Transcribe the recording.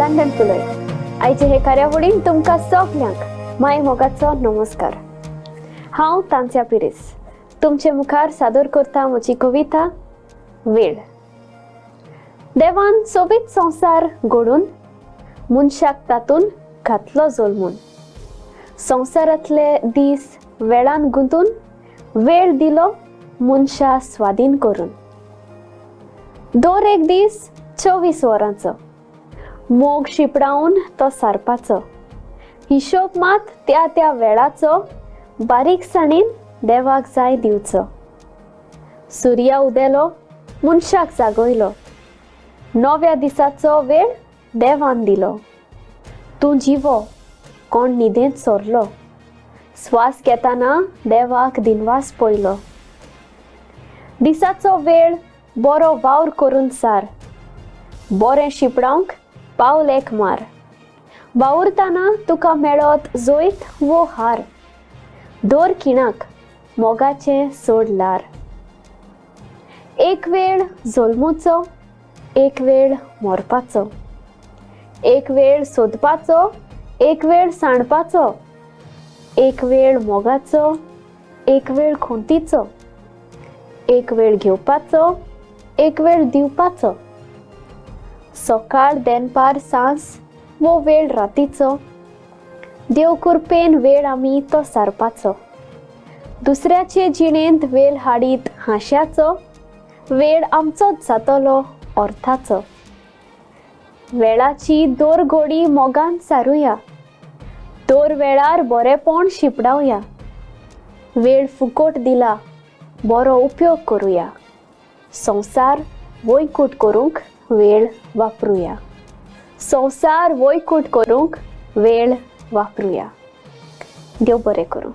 London फुलोई आयचे हे कार्यावळीन तुमका सगळ्यांक माय मोगाचो नमस्कार। हांव तांच्या पिरेस तुमचे मुखार सादर करता म्हजी कविता वेळ। देवान सोबीत संसार घडून मनशाक तातून घातलो जल्मून। संसारातले दीस वेळान गुंतून वेळ दिलो मनशा स्वाधीन करून। दर एक दीस 24 वरांचो मोग शिपडावन तो सारपाचो। हिशोब मात त्या वेळाचो बारीकसाणीन देवाक जाय दिवचो। सूर्या उदेलो मनशाक जागयलो, नव्या दिसाचो वेळ देवान दिलो। तूं जिवो कोण न्हिदेंत सोरलो, स्वास घेताना देवाक दिनवास पयलो। दिसाचो वेळ बरो वावर करून सार, बरें शिपडावंक पावल एक मार। वावुरताना तुका मेळत जोयत वो हार, दोर खिणाक मोगाचें सोड लार। एक वेळ जल्मुचो, एक वेळ मोरपाचो, एक वेळ सोदपाचो, एक वेळ सांडपाचो, एक वेळ मोगाचो, एक वेळ खोंतीचो, एक वेळ घेवपाचो, एक वेळ दिवपाचो। सकाळ देनपार सांज वो वेळ रातीचो, देव कृपेन वेळ आमी तो सारपाचो। दुसऱ्याचे जिणेंत वेळ हाडीत हांस्याचो, वेळ आमचोच जातलो अर्थाचो। वेळाची दोर घोडी मोगान सारुया, दोर वेळार बरेपण शिपडावया। वेळ फुकट दिला बरो उपयोग करूया, संसार वैकूट करूंक वेळ वापरूया। संसार वैकूट करूंक वेळ वापरूया। देव बरें करूं।